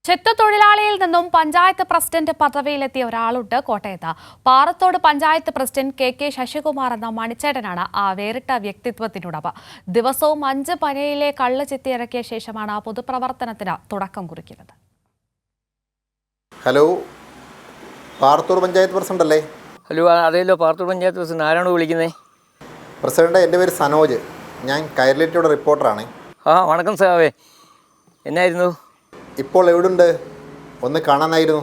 ചെത്തുതൊഴിലാളിയിൽ നിന്നും പഞ്ചായത്ത് പ്രസിഡന്റ് പദവിയിലെത്തിയ ഒരാളുണ്ട് കോട്ടയത്ത്. പാറത്തോട് പഞ്ചായത്ത് പ്രസിഡന്റ് കെ ശശികുമാർ എന്ന മണിച്ചേട്ടനാണ് ആ വേറിട്ട വ്യക്തിത്വത്തിനുടമ. ദിവസവും 5 പനയിലെ കള്ള് ചെത്തിയിറക്കിയ ശേഷമാണ് പൊതുപ്രവർത്തനത്തിന് തുടക്കം കുറിക്കുന്നത്. ഹലോ, പാറത്തോട് പഞ്ചായത്ത് പ്രസിഡന്റ് അല്ലേ? ഹലോ, അതെയല്ലോ, പാറത്തോട് പഞ്ചായത്ത് പ്രസിഡന്റ്. ആരാണ് വിളിക്കുന്നത്? പ്രസിഡന്റ്, എൻ്റെ പേര് സനോജ്. ഞാൻ കൈരളിറ്റിയുടെ റിപ്പോർട്ടറാണ്. വണക്കം സാവേ, എന്നായിരുന്നു? ഇപ്പോൾ എവിടുണ്ട്? ഒന്ന് കാണാനായിരുന്നു.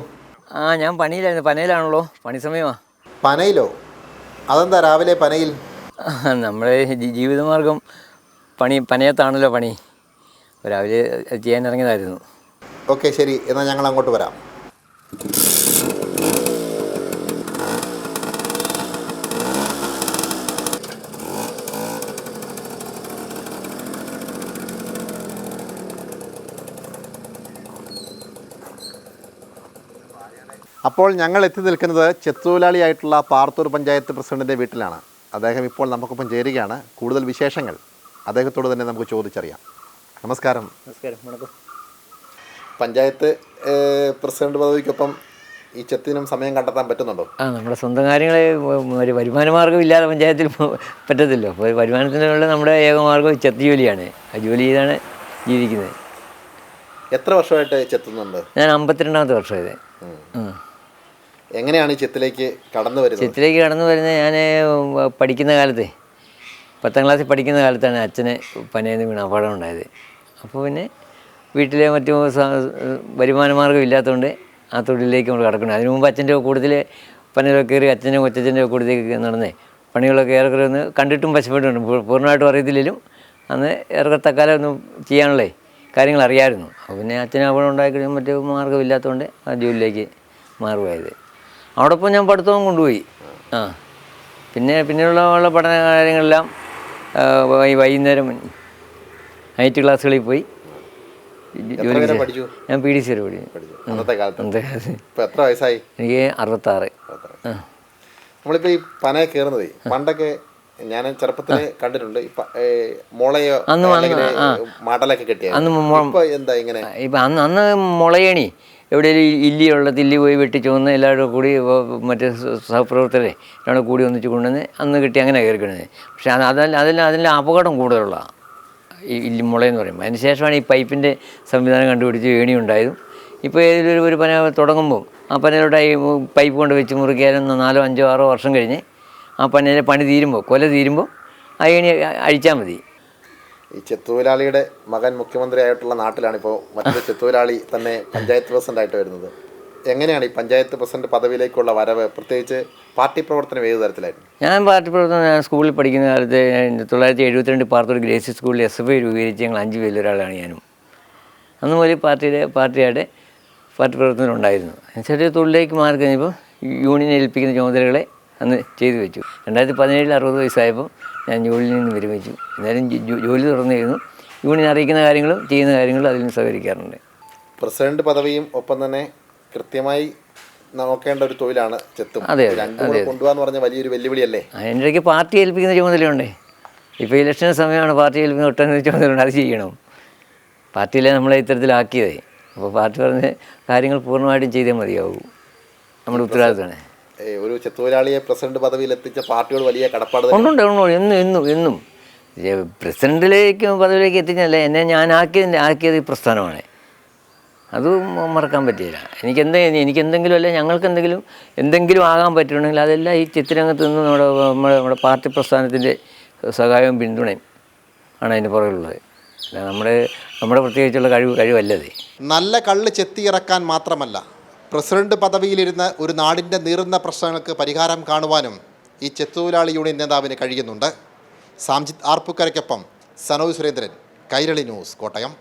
ഞാൻ പനിയിലായിരുന്നു. പനയിലാണല്ലോ, പണി സമയമാണ്. പനയിലോ? അതെന്താ രാവിലെ പനയിൽ? നമ്മുടെ ജീവിതമാർഗം പനയത്താണല്ലോ പണി. രാവിലെ ചെയ്യാൻ ഇറങ്ങിയതായിരുന്നു. ഓക്കെ, ശരി, എന്നാൽ ഞങ്ങൾ അങ്ങോട്ട് വരാം. അപ്പോൾ ഞങ്ങൾ എത്തി നിൽക്കുന്നത് ചെത്തുതൊഴിലാളിയായിട്ടുള്ള പാറത്തോട് പഞ്ചായത്ത് പ്രസിഡന്റിൻ്റെ വീട്ടിലാണ്. അദ്ദേഹം ഇപ്പോൾ നമുക്കൊപ്പം ചേരുകയാണ്. കൂടുതൽ വിശേഷങ്ങൾ അദ്ദേഹത്തോട് തന്നെ നമുക്ക് ചോദിച്ചറിയാം. നമസ്കാരം. നമസ്കാരം. വണക്കം. പഞ്ചായത്ത് പ്രസിഡന്റ് പദവിക്കൊപ്പം ഈ ചെത്തിനും സമയം കണ്ടെത്താൻ പറ്റുന്നുണ്ടോ? നമ്മുടെ സ്വന്തം കാര്യങ്ങളെ ഒരു വരുമാന മാർഗ്ഗം ഇല്ലാതെ പഞ്ചായത്തിൽ പറ്റത്തില്ലോ. അപ്പോൾ വരുമാനത്തിനുള്ള നമ്മുടെ ഏകമാർഗ്ഗം ചെത്ത് ജോലിയാണ്. ആ ജോലി ചെയ്താണ് ജീവിക്കുന്നത്. എത്ര വർഷമായിട്ട് ചെത്തുന്നുണ്ട്? ഞാൻ 52ാമത്തെ വർഷമായത്. എങ്ങനെയാണ് ഈ ചെത്തിലേക്ക് കടന്നു വരുന്നത്? ചെത്തിലേക്ക് കടന്നു വരുന്നത് ഞാൻ പഠിക്കുന്ന കാലത്ത്, 10ാം ക്ലാസ്സിൽ പഠിക്കുന്ന കാലത്താണ് അച്ഛന് പനയിൽ നിന്ന് വീണ് അപകടം ഉണ്ടായത്. അപ്പോൾ പിന്നെ വീട്ടിലെ മറ്റു വരുമാന മാർഗ്ഗം ഇല്ലാത്തതുകൊണ്ട് ആ തൊഴിലിലേക്ക് നമ്മൾ കിടക്കണം. അതിനു മുമ്പ് അച്ഛൻ്റെ കൂട്ടത്തിൽ പനയിലൊക്കെ കയറി അച്ഛൻ്റെ കൊച്ചച്ഛൻ്റെ കൂട്ടത്തിലേക്ക് നടന്നേ പണികളൊക്കെ ഏറെക്കുറെ ഒന്ന് കണ്ടിട്ടും പശപ്പെട്ടുണ്ട്. പൂർണ്ണമായിട്ടും അറിയത്തില്ലെങ്കിലും അന്ന് ഏറെ തക്കാലം ഒന്നും ചെയ്യാനുള്ള കാര്യങ്ങൾ അറിയാമായിരുന്നു. അപ്പോൾ പിന്നെ അച്ഛന് അപകടം ഉണ്ടായിക്കഴിഞ്ഞാൽ മറ്റു മാർഗ്ഗമില്ലാത്തതുകൊണ്ട് ആ ജോലിയിലേക്ക് മാറുകയായത്. അവിടൊപ്പം ഞാൻ പഠിത്തവും കൊണ്ടുപോയി. പിന്നെയുള്ള പഠന കാര്യങ്ങളെല്ലാം വൈകുന്നേരം നൈറ്റ് ക്ലാസ്സുകളിൽ പോയി ജോലി. ഞാൻ PDC വരെ പഠിച്ചു. എത്ര വയസ്സായി? എനിക്ക് 66. നമ്മളിപ്പോൾ ഈ പന കയറുന്നത് പണ്ടൊക്കെ ഞാൻ ചെറുപ്പത്തില് കണ്ടിട്ടുണ്ട്. മുളയോ മടലൊക്കെ കെട്ടിയ എന്താ ഇങ്ങനെ? ഇപ്പം അന്ന് മുളയണി എവിടെയെങ്കിലും ഇല്ലിയുള്ള തില്ലി പോയി വെട്ടി ചുവന്ന് എല്ലാവരും കൂടി മറ്റേ സഹപ്രവർത്തകരെ എല്ലാവരും കൂടി ഒന്നിച്ച് കൊണ്ടുവന്ന് അന്ന് കിട്ടി അങ്ങനെ കയറിക്കുന്നത്. പക്ഷേ അതിൻ്റെ അപകടം കൂടുതലുള്ള ഈ ഇല്ലിമുളയെന്ന് പറയുമ്പോൾ അതിന് ശേഷമാണ് ഈ പൈപ്പിൻ്റെ സംവിധാനം കണ്ടുപിടിച്ച് ഏണി ഉണ്ടായതും. ഇപ്പോൾ ഏതൊരു ഒരു പന തുടങ്ങുമ്പോൾ ആ പനയിലോട്ട് ഈ പൈപ്പ് കൊണ്ട് വെച്ച് മുറിക്കാനും 4, 5, 6 വർഷം കഴിഞ്ഞ് ആ പനയിലെ പണി തീരുമ്പോൾ കൊല തീരുമ്പോൾ ആ ഏണി അഴിച്ചാൽ മതി. ഈ ചെത്തുതൊഴിലാളിയുടെ മകൻ മുഖ്യമന്ത്രി ആയിട്ടുള്ള നാട്ടിലാണിപ്പോൾ മറ്റൊരു ചെത്തുതൊഴിലാളി തന്നെ പഞ്ചായത്ത് പ്രസിഡൻ്റായിട്ട് വരുന്നത്. എങ്ങനെയാണ് ഈ പഞ്ചായത്ത് പ്രസിഡന്റ് പദവിയിലേക്കുള്ള വരവ്? പ്രത്യേകിച്ച് പാർട്ടി പ്രവർത്തനം ഏത് തരത്തിലായിരുന്നു? ഞാൻ പാർട്ടി പ്രവർത്തനം സ്കൂളിൽ പഠിക്കുന്ന കാലത്ത് 1972 പാറത്തോട് ഗ്രേസി സ്കൂളിൽ SFI രൂപീകരിച്ച് ഞങ്ങൾ 5 പേരിൽ ഒരാളാണ് ഞാനും. അന്ന് മുതൽ പാർട്ടിയുടെ പാർട്ടി പ്രവർത്തനം ഉണ്ടായിരുന്നു. ചെറിയ തൊഴിലേക്ക് മാറി കഴിഞ്ഞപ്പോൾ യൂണിയനെ ഏൽപ്പിക്കുന്ന ചുമതലകളെ അന്ന് ചെയ്തു വെച്ചു. 2017 60 വയസ്സായപ്പോൾ ഞാൻ ജോലിയിൽ നിന്ന് വിരമിച്ചു. എന്നാലും ജോലി തുറന്നിരുന്നു. യൂണിയൻ അറിയിക്കുന്ന കാര്യങ്ങളും ചെയ്യുന്ന കാര്യങ്ങളും അതിൽ നിന്ന് സഹകരിക്കാറുണ്ട്. പ്രസിഡന്റ് പദവിയും ഒപ്പം തന്നെ കൃത്യമായി നോക്കേണ്ട ഒരു തൊഴിലാണ് ചെത്തും. രണ്ടും കൊണ്ടുപോകാന്ന് പറഞ്ഞ വലിയൊരു വെല്ലുവിളിയല്ലേ? അതിൻ്റെ ഇടയ്ക്ക് പാർട്ടി ഏൽപ്പിക്കുന്ന ചുമതലയുണ്ട്. ഇപ്പോൾ ഇലക്ഷൻ സമയമാണ്, പാർട്ടി ഏൽപ്പിക്കുന്ന ഒട്ടനവധി ചുമതലയുണ്ട്. അത് ചെയ്യണം. പാർട്ടിയിലെ നമ്മളെ ഇത്തരത്തിലാക്കിയതേ. അപ്പോൾ പാർട്ടി പറഞ്ഞ കാര്യങ്ങൾ പൂർണ്ണമായിട്ടും ചെയ്തേ മതിയാവൂ. നമ്മുടെ ഉത്തരവാദിത്തമാണ്. ഒരു ചെത്തുതൊഴിലാളിയെ പ്രസിഡന്റ് പദവിയിൽ എത്തിച്ച പാർട്ടിയോട് വലിയ കടപ്പാട് ഉണ്ട്. എന്നും പ്രസിഡന്റിലേക്ക് പദവിയിലേക്ക് എത്തിച്ചല്ല എന്നെ ഞാൻ ആക്കിയത് ഈ പ്രസ്ഥാനമാണ്. അത് മറക്കാൻ പറ്റിയില്ല. എനിക്കെന്തെങ്കിലും അല്ല ഞങ്ങൾക്ക് എന്തെങ്കിലും ആകാൻ പറ്റുന്നുണ്ടെങ്കിൽ അതെല്ലാം ഈ ചിത്രരംഗത്ത് നിന്ന് നമ്മുടെ പാർട്ടി പ്രസ്ഥാനത്തിൻ്റെ സഹായവും പിന്തുണയും ആണ് അതിന് പുറകിലുള്ളത്. അല്ല നമ്മുടെ പ്രത്യേകിച്ചുള്ള കഴിവല്ലത്. നല്ല കള്ള് ചെത്തിയിറക്കാൻ മാത്രമല്ല, പ്രസിഡന്റ് പദവിയിലിരുന്ന് ഒരു നാടിൻ്റെ നീറുന്ന പ്രശ്നങ്ങൾക്ക് പരിഹാരം കാണുവാനും ഈ ചെത്തുതൊഴിലാളി യൂണിയൻ നേതാവിന് കഴിയുന്നുണ്ട്. സാംജിത് ആർപ്പുക്കരയ്ക്കൊപ്പം സനോജ് സുരേന്ദ്രൻ, കൈരളി ന്യൂസ്, കോട്ടയം.